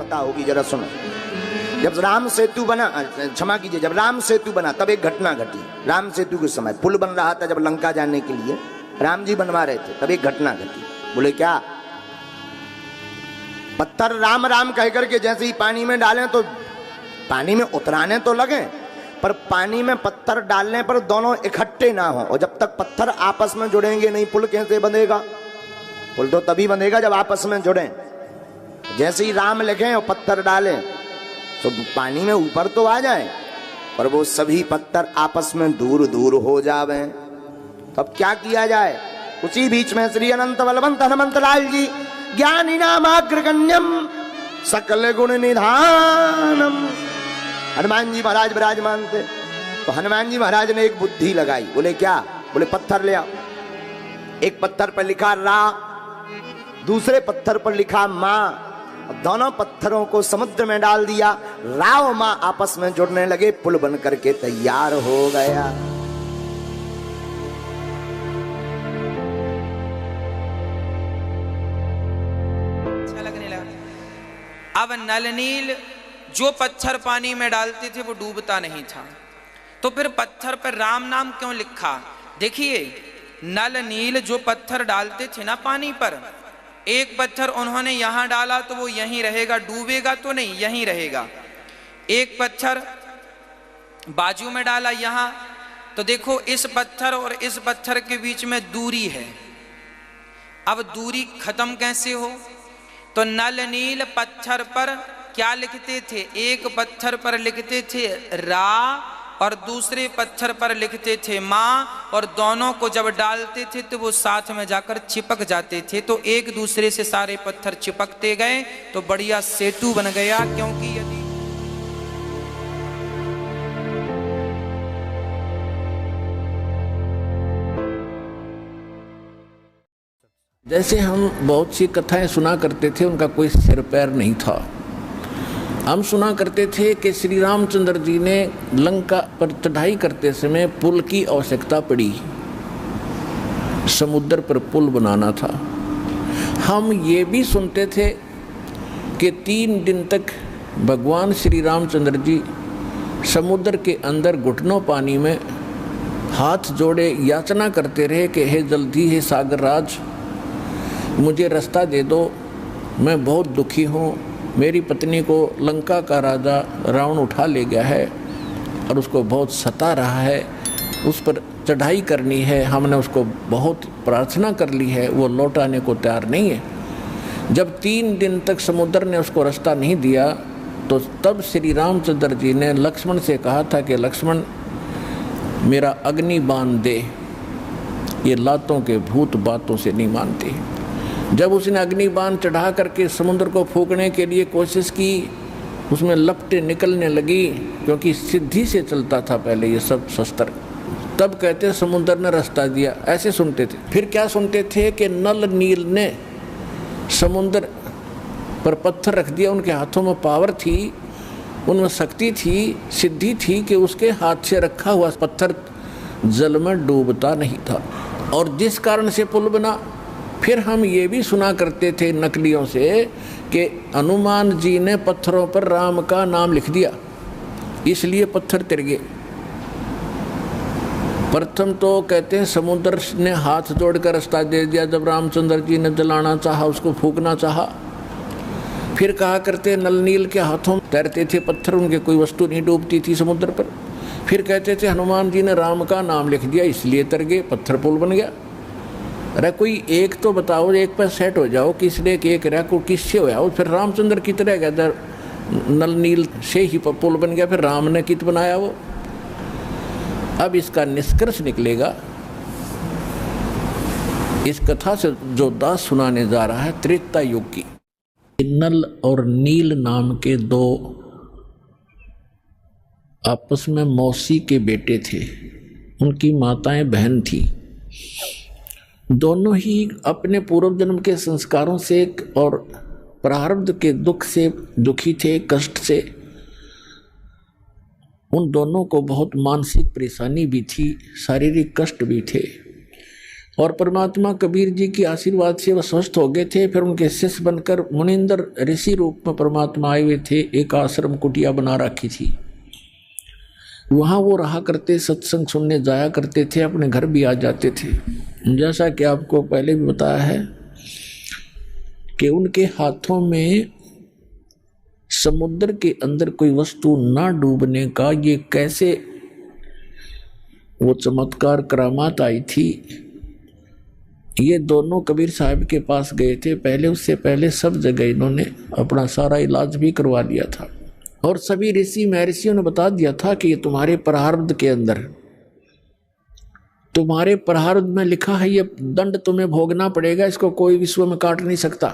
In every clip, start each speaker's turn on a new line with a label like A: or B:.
A: पता होगी, जरा सुनो। जब राम सेतु बना, क्षमा कीजिए, जब राम सेतु बना तब एक घटना घटी। राम सेतु के समय पुल बन रहा था, जब लंका जाने के लिए राम जी बनवा रहे थे, तब एक घटना घटी। बोले क्या? पत्थर राम राम कह करके जैसे ही पानी में डालें तो पानी में उतराने तो लगे, पर पानी में पत्थर डालने पर दोनों इकट्ठे ना हो, और जब तक पत्थर आपस में जुड़ेंगे नहीं पुल कैसे बंधेगा? पुल तो तभी बंधेगा जब आपस में जुड़े। जैसे ही राम लिखें और पत्थर डालें तो पानी में ऊपर तो आ जाए, पर वो सभी पत्थर आपस में दूर दूर हो जावे। तब क्या किया जाए? उसी बीच में श्री अनंत बलवंत हनुमंत लाल जी ज्ञानी नामाग्रगण्यम सकल गुण निधानम, हनुमान जी महाराज विराजमान थे। तो हनुमान जी महाराज ने एक बुद्धि लगाई। बोले क्या? बोले पत्थर ले आओ। एक पत्थर पर लिखा रा, दूसरे पत्थर पर लिखा माँ। दोनों पत्थरों को समुद्र में डाल दिया, राव माँ आपस में जुड़ने लगे, पुल बन करके तैयार हो गया।
B: अच्छा लगने लगा। अब नल नील जो पत्थर पानी में डालते थे वो डूबता नहीं था, तो फिर पत्थर पर राम नाम क्यों लिखा? देखिए, नल नील जो पत्थर डालते थे ना पानी पर, एक पत्थर उन्होंने यहां डाला तो वो यहीं रहेगा, डूबेगा तो नहीं, यहीं रहेगा। एक पत्थर बाजू में डाला यहां, तो देखो इस पत्थर और इस पत्थर के बीच में दूरी है। अब दूरी खत्म कैसे हो? तो नल नील पत्थर पर क्या लिखते थे? एक पत्थर पर लिखते थे रा और दूसरे पत्थर पर लिखते थे माँ, और दोनों को जब डालते थे तो वो साथ में जाकर चिपक जाते थे। तो एक दूसरे से सारे पत्थर चिपकते गए तो बढ़िया सेतु बन गया। क्योंकि यदि
C: जैसे हम बहुत सी कथाएं सुना करते थे, उनका कोई सिर पैर नहीं था। हम सुना करते थे कि श्री रामचंद्र जी ने लंका पर चढ़ाई करते समय पुल की आवश्यकता पड़ी, समुद्र पर पुल बनाना था। हम ये भी सुनते थे कि 3 दिन तक भगवान श्री रामचंद्र जी समुद्र के अंदर घुटनों पानी में हाथ जोड़े याचना करते रहे कि हे जल्दी, हे सागर राज, मुझे रास्ता दे दो, मैं बहुत दुखी हूँ, मेरी पत्नी को लंका का राजा रावण उठा ले गया है और उसको बहुत सता रहा है, उस पर चढ़ाई करनी है, हमने उसको बहुत प्रार्थना कर ली है, वो लौट आने को तैयार नहीं है। जब 3 दिन तक समुद्र ने उसको रास्ता नहीं दिया, तो तब श्री रामचंद्र जी ने लक्ष्मण से कहा था कि लक्ष्मण, मेरा अग्नि बाण दे, ये लातों के भूत बातों से नहीं मानते। जब उसने अग्नि बाण चढ़ा करके समुद्र को फूकने के लिए कोशिश की, उसमें लपटें निकलने लगी, क्योंकि सिद्धि से चलता था पहले ये सब शस्त्र। तब कहते समुद्र ने रास्ता दिया, ऐसे सुनते थे। फिर क्या सुनते थे कि नल नील ने समुद्र पर पत्थर रख दिया, उनके हाथों में पावर थी, उनमें शक्ति थी, सिद्धि थी कि उसके हाथ से रखा हुआ पत्थर जल में डूबता नहीं था, और जिस कारण से पुल बना। फिर हम ये भी सुना करते थे नकलियों से कि हनुमान जी ने पत्थरों पर राम का नाम लिख दिया, इसलिए पत्थर तिर गए। प्रथम तो कहते हैं समुद्र ने हाथ जोड़कर रास्ता दे दिया जब रामचंद्र जी ने जलाना चाहा, उसको फूकना चाहा। फिर कहा करते नल नील के हाथों तैरते थे पत्थर, उनके कोई वस्तु नहीं डूबती थी समुद्र पर। फिर कहते थे हनुमान जी ने राम का नाम लिख दिया, इसलिए तर गए, पत्थर पुल बन गया। अरे कोई एक तो बताओ, एक पर सेट हो जाओ, किसने एक रहा को किससे हो जाओ। फिर रामचंद्र की तरह गया, नल नील से ही पुल बन गया, फिर राम ने कित बनाया वो। अब इसका निष्कर्ष निकलेगा, इस कथा से जो दास सुनाने जा रहा है त्रेता युग की। नल और नील नाम के 2 आपस में मौसी के बेटे थे, उनकी माताएं बहन थी। दोनों ही अपने पूर्व जन्म के संस्कारों से और प्रारब्ध के दुख से दुखी थे, कष्ट से। उन दोनों को बहुत मानसिक परेशानी भी थी, शारीरिक कष्ट भी थे। और परमात्मा कबीर जी के आशीर्वाद से वह स्वस्थ हो गए थे। फिर उनके शिष्य बनकर मुनिंदर ऋषि रूप में परमात्मा आए हुए थे। एक आश्रम कुटिया बना रखी थी, वहाँ वो रहा करते, सत्संग सुनने जाया करते थे, अपने घर भी आ जाते थे। जैसा कि आपको पहले भी बताया है कि उनके हाथों में समुद्र के अंदर कोई वस्तु ना डूबने का ये कैसे वो चमत्कार करामात आई थी। ये दोनों कबीर साहब के पास गए थे पहले, उससे पहले सब जगह इन्होंने अपना सारा इलाज भी करवा लिया था। और सभी ऋषि महर्षियों ने बता दिया था कि ये तुम्हारे प्रारब्ध के अंदर, तुम्हारे प्रारब्ध में लिखा है, ये दंड तुम्हें भोगना पड़ेगा, इसको कोई विश्व में काट नहीं सकता।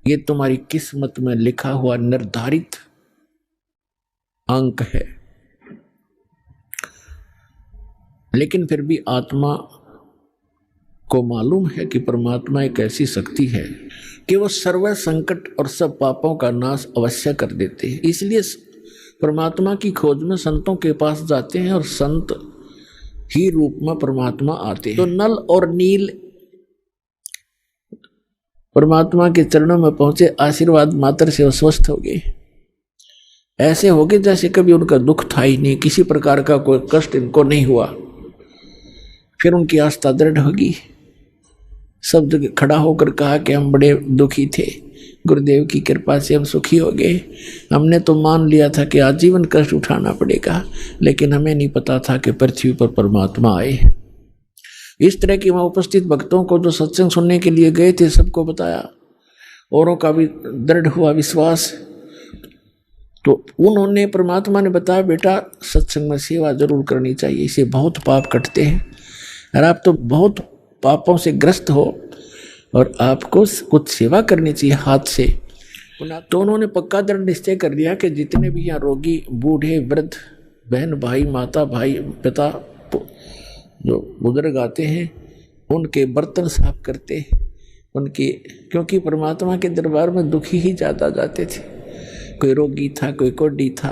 C: ये तुम्हारी किस्मत में लिखा हुआ निर्धारित अंक है। लेकिन फिर भी आत्मा को मालूम है कि परमात्मा एक ऐसी शक्ति है कि वो सर्व संकट और सब पापों का नाश अवश्य कर देते हैं। इसलिए परमात्मा की खोज में संतों के पास जाते हैं और संत ही रूप में परमात्मा आते हैं। तो नल और नील परमात्मा के चरणों में पहुंचे, आशीर्वाद मात्र से वो स्वस्थ हो गए। ऐसे हो गए जैसे कभी उनका दुख था ही नहीं, किसी प्रकार का कोई कष्ट इनको नहीं हुआ। फिर उनकी आस्था दृढ़ होगी, सब जगह खड़ा होकर कहा कि हम बड़े दुखी थे, गुरुदेव की कृपा से हम सुखी हो गए। हमने तो मान लिया था कि आजीवन कष्ट उठाना पड़ेगा, लेकिन हमें नहीं पता था कि पृथ्वी पर परमात्मा आए। इस तरह के वहाँ उपस्थित भक्तों को जो सत्संग सुनने के लिए गए थे सबको बताया, औरों का भी दृढ़ हुआ विश्वास। तो उन्होंने, परमात्मा ने बताया, बेटा सत्संग में सेवा जरूर करनी चाहिए, इसे बहुत पाप कटते हैं और आप तो बहुत पापों से ग्रस्त हो और आपको कुछ सेवा करनी चाहिए हाथ से। तो उन्होंने पक्का दृढ़ निश्चय कर लिया कि जितने भी यहाँ रोगी, बूढ़े, वृद्ध, बहन, भाई, माता, भाई, पिता जो बुजुर्ग आते हैं उनके बर्तन साफ करते, उनकी, क्योंकि परमात्मा के दरबार में दुखी ही ज़्यादा जाते थे। कोई रोगी था, कोई कोढ़ी था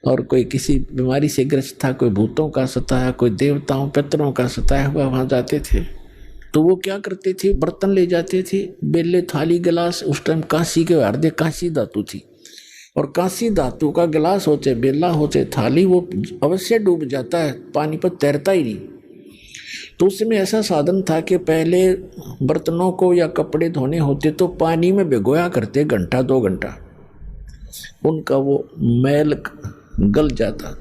C: और कोई किसी बीमारी से ग्रस्त था, कोई भूतों का सताया, कोई देवताओं पितरों का सताया हुआ वहाँ जाते थे। तो वो क्या करते थे, बर्तन ले जाते थे, बेले, थाली, गिलास। उस टाइम कांसी के हार्दे कांसी धातु थी और कांसी धातु का गिलास हो चाहे बेला हो चाहे थाली, वो अवश्य डूब जाता है, पानी पर तैरता ही नहीं। तो उसमें ऐसा साधन था कि पहले बर्तनों को या कपड़े धोने होते तो पानी में भिगोया करते, घंटा 2 घंटा, उनका वो मैल गल जाता,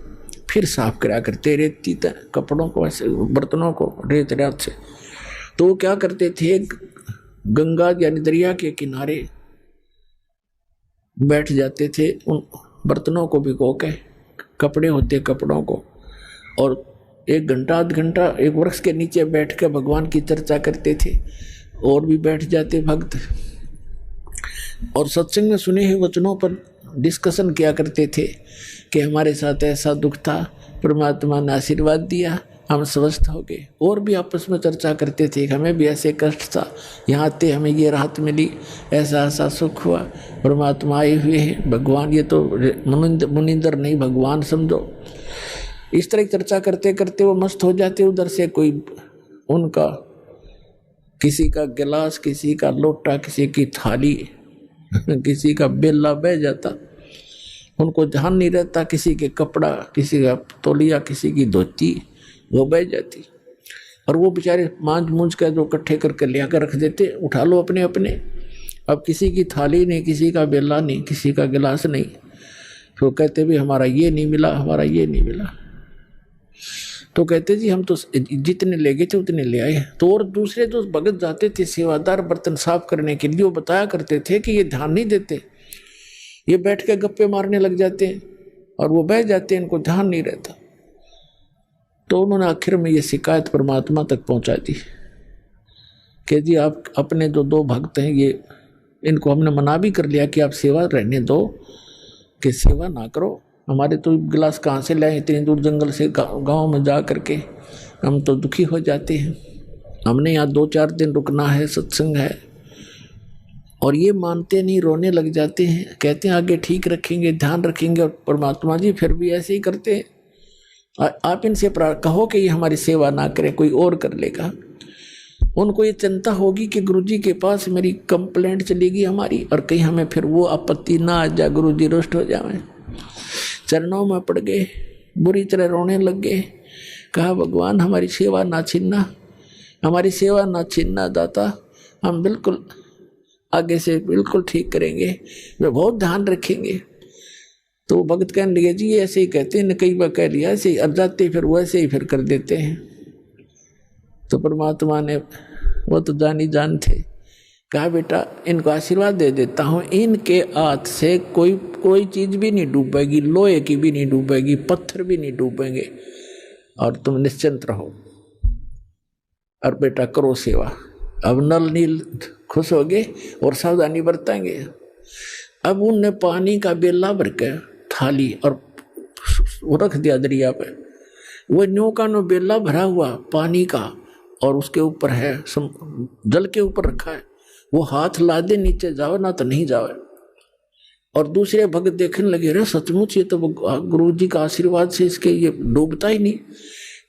C: फिर साफ कराया करते रेती कपड़ों को, ऐसे बर्तनों को रेत रात से। तो वो क्या करते थे, गंगा यानी दरिया के किनारे बैठ जाते थे, उन बर्तनों को भिगो के, कपड़े होते कपड़ों को, और 1 घंटा 1.5 घंटा एक वृक्ष के नीचे बैठ के भगवान की चर्चा करते थे। और भी बैठ जाते भक्त और सत्संग में सुने हुए वचनों पर डिस्कशन किया करते थे कि हमारे साथ ऐसा दुख था, परमात्मा ने आशीर्वाद दिया, हम स्वस्थ हो गए। और भी आपस में चर्चा करते थे, हमें भी ऐसे कष्ट था, यहाँ आते हमें ये राहत मिली, ऐसा ऐसा सुख हुआ, परमात्मा आए हुए हैं, भगवान, ये तो मुनिंदर नहीं भगवान समझो। इस तरह चर्चा करते करते वो मस्त हो जाते। उधर से कोई उनका किसी का गिलास, किसी का लोटा, किसी की थाली, किसी का बेला बह जाता, उनको ध्यान नहीं रहता, किसी के कपड़ा, किसी का तौलिया, किसी की धोती वो बह जाती। और वो बेचारे मांझ मूंझ कर जो इकट्ठे करके ले आकर रख देते, उठा लो अपने अपने। अब किसी की थाली नहीं, किसी का बेला नहीं, किसी का गिलास नहीं। तो कहते भी हमारा ये नहीं मिला, हमारा ये नहीं मिला। तो कहते जी हम तो जितने ले गए थे उतने ले आए। तो और दूसरे जो भगत जाते थे सेवादार बर्तन साफ करने के लिए, वो बताया करते थे कि ये ध्यान नहीं देते, ये बैठ के गप्पे मारने लग जाते हैं और वो बह जाते हैं, इनको ध्यान नहीं रहता। तो उन्होंने आखिर में ये शिकायत परमात्मा तक पहुंचा दी कि जी आप अपने जो 2 भक्त हैं, ये इनको हमने मना भी कर लिया कि आप सेवा रहने दो, कि सेवा ना करो। हमारे तो गिलास कहाँ से लाए, इतनी दूर जंगल से गांव में जा करके, हम तो दुखी हो जाते हैं, हमने यहाँ 2-4 दिन रुकना है, सत्संग है। और ये मानते नहीं, रोने लग जाते हैं, कहते हैं आगे ठीक रखेंगे, ध्यान रखेंगे। और परमात्मा जी फिर भी ऐसे ही करते हैं, आप इनसे कहो कि ये हमारी सेवा ना करें, कोई और कर लेगा। उनको ये चिंता होगी कि गुरुजी के पास मेरी कंप्लेंट चलेगी हमारी, और कहीं हमें फिर वो आपत्ति ना आ जाए, गुरुजी रुष्ट हो जाए। चरणों में पड़ गए, बुरी तरह रोने लग गए। कहा भगवान हमारी सेवा ना छीनना, हमारी सेवा ना छीनना दाता, हम बिल्कुल आगे से बिल्कुल ठीक करेंगे, वे बहुत ध्यान रखेंगे। तो भगत कहने लगे जी ऐसे ही कहते हैं, कई बार कह लिया ऐसे ही, अब जाते फिर वैसे ही फिर कर देते हैं। तो परमात्मा ने, वो तो जानी जान थे, कहा बेटा इनको आशीर्वाद दे देता हूँ, इनके हाथ से कोई चीज भी नहीं डूबेगी, लोहे की भी नहीं डूबेगी, पत्थर भी नहीं डूबेंगे, और तुम निश्चिंत रहो, और बेटा करो सेवा। अब नल नील खुश हो गए और सावधानी बरतेंगे। अब उनने पानी का बेला भर के थाली और वो रख दिया दरिया पे, वो न्यू का नो बेला भरा हुआ पानी का, और उसके ऊपर है जल के ऊपर रखा है, वो हाथ ला दे नीचे जावे ना तो नहीं जावे। और दूसरे भक्त देखने लगे, अरे सचमुच ये तो गुरु जी का आशीर्वाद से इसके ये डूबता ही नहीं।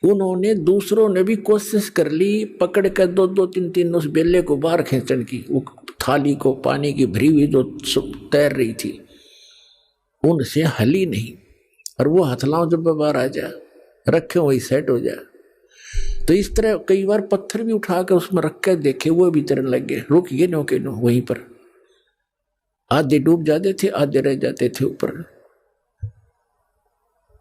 C: उन्होंने दूसरों ने भी कोशिश कर ली, पकड़ कर दो तीन उस बेले को बाहर खींचने की, वो थाली को पानी की भरी हुई जो तैर रही थी, उनसे हली नहीं। और वो हथलाओं जब बाहर आ जाए, रखे वही सेट हो जाए। तो इस तरह कई बार पत्थर भी उठा कर उसमें रख कर देखे, वो भी तैरने लग गए, रुक गए नो के नो वहीं पर। आधे डूब जाते थे, आधे रह जाते थे ऊपर।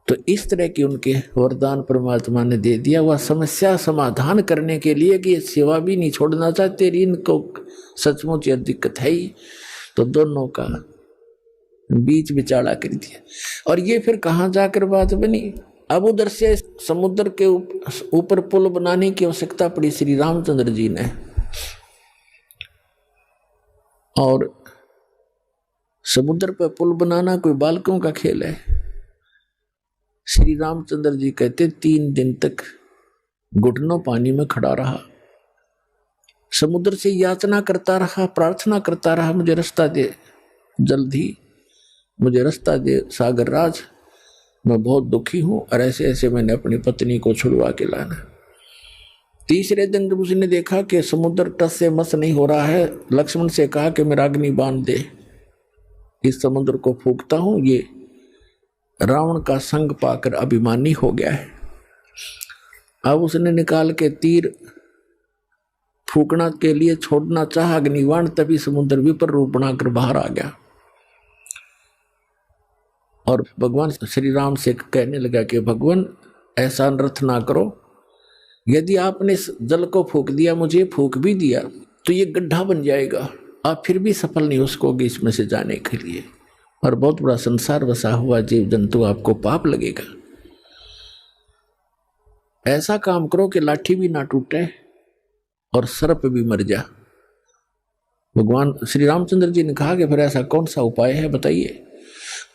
C: तो इस तरह की उनके वरदान परमात्मा ने दे दिया। वह समस्या समाधान करने के लिए कि ये सेवा भी नहीं छोड़ना चाहते, इनको सचमुच यह दिक्कत है ही, तो दोनों का बीच बिचाड़ा कर दिया। और ये फिर कहाँ जाकर बात बनी, अब उधर से समुद्र के ऊपर पुल बनाने की आवश्यकता पड़ी श्री रामचंद्र जी ने। और समुद्र पर पुल बनाना कोई बालकों का खेल है। श्री रामचंद्र जी कहते 3 दिन तक घुटनों पानी में खड़ा रहा, समुद्र से याचना करता रहा, प्रार्थना करता रहा, मुझे रास्ता दे, जल्दी मुझे रास्ता दे सागर राज, मैं बहुत दुखी हूं, और ऐसे ऐसे मैंने अपनी पत्नी को छुड़वा के लाना। तीसरे दिन जब उसने देखा कि समुद्र टस से मस नहीं हो रहा है, लक्ष्मण से कहा कि मेरा अग्नि बांध दे, इस समुद्र को फूंकता हूं। ये रावण का संग पाकर अभिमानी हो गया है। अब उसने निकाल के तीर फूकना के लिए छोड़ना चाहा अग्निबाण, तभी समुद्र विपर रूप बनाकर बाहर आ गया। और भगवान श्री राम से कहने लगा कि भगवान ऐसा अनर्थ ना करो, यदि आपने जल को फूक दिया, मुझे फूक भी दिया, तो ये गड्ढा बन जाएगा, आप फिर भी सफल नहीं हो सकोगे इसमें से जाने के लिए, और बहुत बड़ा संसार बसा हुआ जीव जंतु, आपको पाप लगेगा। ऐसा काम करो कि लाठी भी ना टूटे और सर्प भी मर जा। भगवान श्री रामचंद्र जी ने कहा कि फिर ऐसा कौन सा उपाय है बताइए।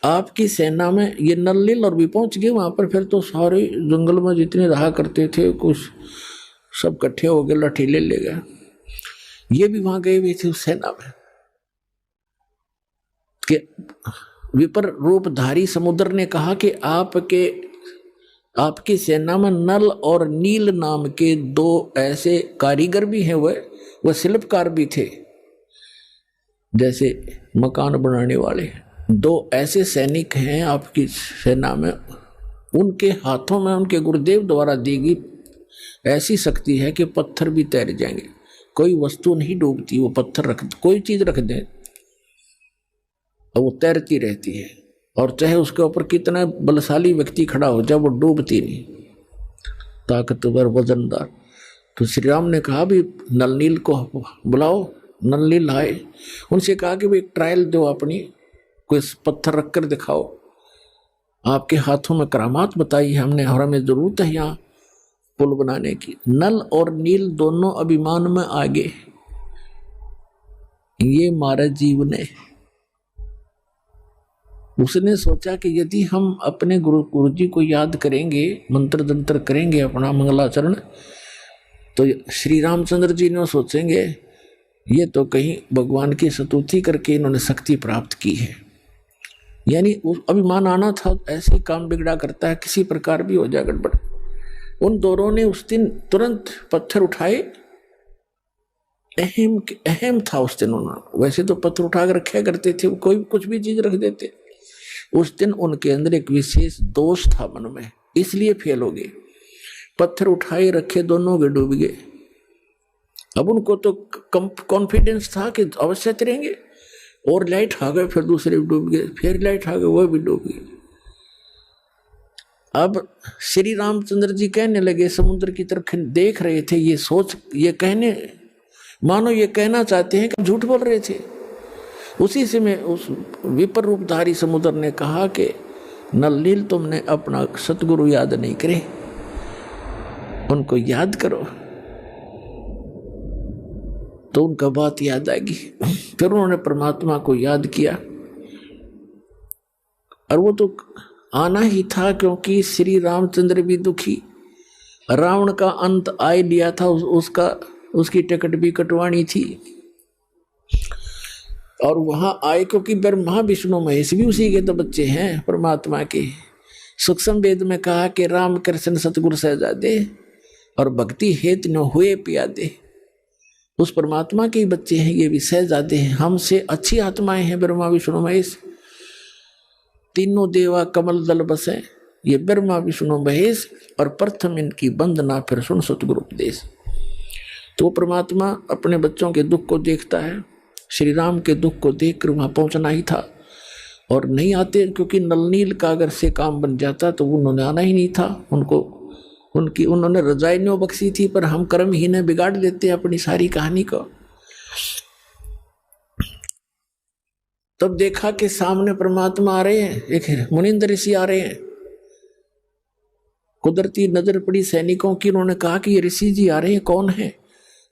C: आपकी सेना में ये नल और भी पहुंच गए वहां पर, फिर तो सारे जंगल में जितने रहा करते थे कुछ सब इकट्ठे हो गए, लाठी ले गए। ये भी वहां गए हुए थे उस सेना में कि विपर रूपधारी समुद्र ने कहा कि आपकी सेना में नल और नील नाम के 2 ऐसे कारीगर भी हैं, वह शिल्पकार भी थे, जैसे मकान बनाने वाले। 2 ऐसे सैनिक हैं आपकी सेना में, उनके हाथों में उनके गुरुदेव द्वारा दी गई ऐसी शक्ति है कि पत्थर भी तैर जाएंगे, कोई वस्तु नहीं डूबती, वो पत्थर रख, कोई चीज रख दें और वो तैरती रहती है, और चाहे उसके ऊपर कितना बलशाली व्यक्ति खड़ा हो जाए वो डूबती नहीं, ताकतवर वजनदार। तो श्री राम ने कहा भी नल नील को बुलाओ, नल नील आए, उनसे कहा कि भाई एक ट्रायल दो, अपनी कोई पत्थर रखकर दिखाओ, आपके हाथों में करामात बताई है हमने, और हमें जरूरत है यहाँ पुल बनाने की। नल और नील दोनों अभिमान में आगे, ये मारा जीव ने। उसने सोचा कि यदि हम अपने गुरु जी को याद करेंगे, मंत्र तंत्र करेंगे, अपना मंगलाचरण, तो श्री रामचंद्र जी ने सोचेंगे ये तो कहीं भगवान की स्तुति करके इन्होंने शक्ति प्राप्त की है, यानी अभिमान आना था, ऐसे ही काम बिगड़ा करता है, किसी प्रकार भी हो जाए गड़बड़। उन दोनों ने उस दिन तुरंत पत्थर उठाए। अहम था उस दिन। उन्होंने वैसे तो पत्थर उठा कर रखे करते थे, कोई कुछ भी चीज रख देते। उस दिन उनके अंदर एक विशेष दोष था मन में, इसलिए फेल हो गए। पत्थर उठाए रखे, दोनों के डूब गए। अब उनको तो कॉन्फिडेंस था कि अवश्य तैरेंगे, और लाइट आ गए, फिर दूसरे भी डूब गए, फिर लाइट आ गए, वो भी डूब गए। अब श्री रामचंद्र जी कहने लगे, समुद्र की तरफ देख रहे थे, ये सोच, ये कहने, मानो ये कहना चाहते हैं कि झूठ बोल रहे थे। उसी से में उस विपर रूपधारी समुद्र ने कहा कि नल नील, तुमने अपना सतगुरु याद नहीं करे, उनको याद करो। तो उनका बात याद आ गई। फिर उन्होंने परमात्मा को याद किया, और वो तो आना ही था, क्योंकि श्री रामचंद्र भी दुखी, रावण का अंत आए लिया था, उसकी टिकट भी कटवानी थी। और वहां आए क्योंकि ब्रह्मा विष्णु महेश भी उसी के तो बच्चे हैं परमात्मा के। सूक्ष्म वेद में कहा कि राम कृष्ण सतगुरु सहजादे और भक्ति हेतु न हुए पियादे। उस परमात्मा के ही बच्चे हैं, ये भी सहजादे हैं, हमसे अच्छी आत्माएं हैं ब्रह्मा विष्णु महेश। तीनों देवा कमल दल बसे, ये ब्रह्मा विष्णु महेश, और प्रथम इनकी वंदना फिर सुन सतगुरु उपदेश। तो परमात्मा अपने बच्चों के दुख को देखता है। श्री राम के दुख को देखकर वहां पहुंचना ही था, और नहीं आते, क्योंकि नलनील का अगर से काम बन जाता तो उन्होंने आना ही नहीं था। उन्होंने रजाई न्यों बख्शी थी, पर हम कर्म ही ने बिगाड़ देते अपनी सारी कहानी को। तब देखा कि सामने परमात्मा आ रहे हैं, एक मुनिंद्र ऋषि आ रहे हैं। कुदरती नजर पड़ी सैनिकों की, उन्होंने कहा कि ये ऋषि जी आ रहे हैं, कौन है?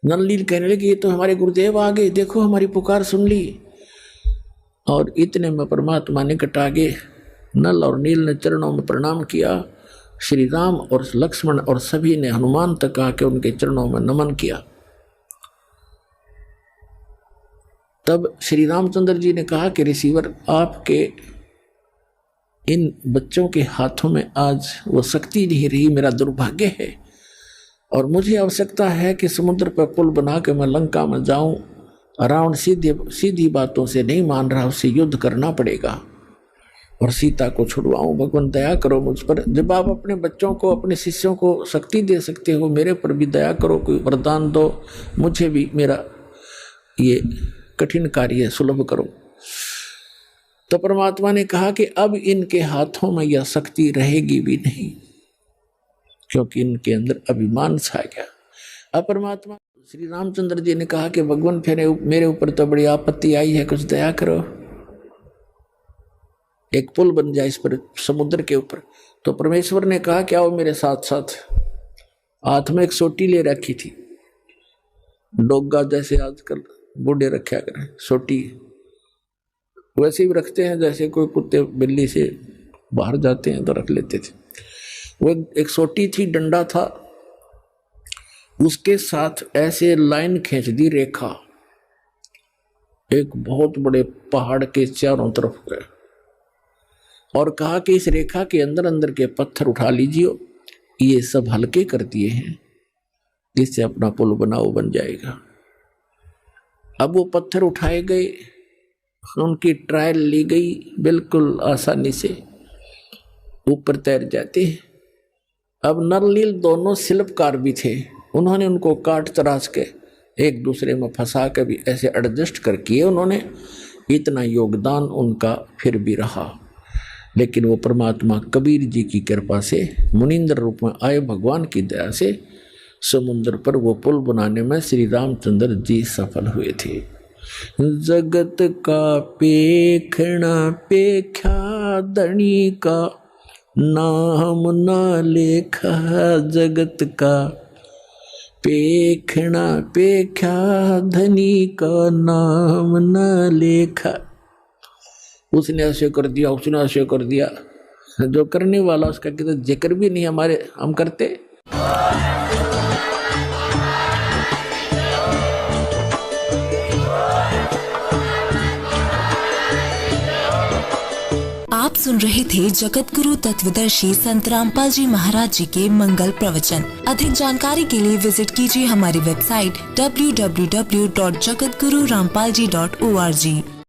C: नलनील कहने लगे, ये तो हमारे गुरुदेव आ गए, देखो हमारी पुकार सुन ली। और इतने में परमात्मा निकट आ गए। नल और नील ने चरणों में प्रणाम किया। श्री राम और लक्ष्मण और सभी ने हनुमान तक आके उनके चरणों में नमन किया। तब श्री रामचंद्र जी ने कहा कि ऋषिवर, आपके इन बच्चों के हाथों में आज वो शक्ति नहीं रही, मेरा दुर्भाग्य है, और मुझे आवश्यकता है कि समुद्र पर पुल बना के मैं लंका में जाऊं। रावण सीधी बातों से नहीं मान रहा, उससे युद्ध करना पड़ेगा और सीता को छुड़वाऊं। भगवान दया करो मुझ पर। जब आप अपने बच्चों को, अपने शिष्यों को शक्ति दे सकते हो, मेरे पर भी दया करो, कोई वरदान दो, मुझे भी मेरा ये कठिन कार्य सुलभ करो। तो परमात्मा ने कहा कि अब इनके हाथों में यह शक्ति रहेगी भी नहीं, क्योंकि इनके अंदर अभिमान छा गया। अब परमात्मा श्री रामचंद्र जी ने कहा कि भगवान फिर मेरे ऊपर तो बड़ी आपत्ति आई है, कुछ दया करो, एक पुल बन जाए इस पर, समुद्र के ऊपर। तो परमेश्वर ने कहा कि आओ मेरे साथ साथ। हाथ में एक सोटी ले रखी थी, डोगा जैसे आजकल बूढ़े रखा करें, सोटी वैसे भी रखते हैं, जैसे कोई कुत्ते बिल्ली से बाहर जाते हैं तो रख लेते थे। वो एक सोटी थी, डंडा था, उसके साथ ऐसे लाइन खींच दी, रेखा एक बहुत बड़े पहाड़ के चारों तरफ गए, और कहा कि इस रेखा के अंदर अंदर के पत्थर उठा लीजिए, ये सब हल्के कर दिए हैं, इससे अपना पुल बनाओ, बन जाएगा। अब वो पत्थर उठाए गए, उनकी ट्रायल ली गई, बिल्कुल आसानी से ऊपर तैर जाते हैं। अब नल-नील दोनों शिल्पकार भी थे, उन्होंने उनको काट तराश के एक दूसरे में फंसा के भी ऐसे एडजस्ट कर किए उन्होंने। इतना योगदान उनका फिर भी रहा, लेकिन वो परमात्मा कबीर जी की कृपा से मुनिंद्र रूप में आए, भगवान की दया से समुद्र पर वो पुल बनाने में श्री रामचंद्र जी सफल हुए थे। जगत का पेखना पेख्या धनी का, नाम ना लेखा जगत का, पेखना पेख्या धनी का, नाम ना लेखा। उसने ऐसे कर दिया, उसने ऐसे कर दिया, जो करने वाला उसका कितना जिक्र भी नहीं हमारे हम करते।
D: आप सुन रहे थे जगत गुरु तत्वदर्शी संत रामपाल जी महाराज जी के मंगल प्रवचन। अधिक जानकारी के लिए विजिट कीजिए हमारी वेबसाइट www.jagatgururampalji.org।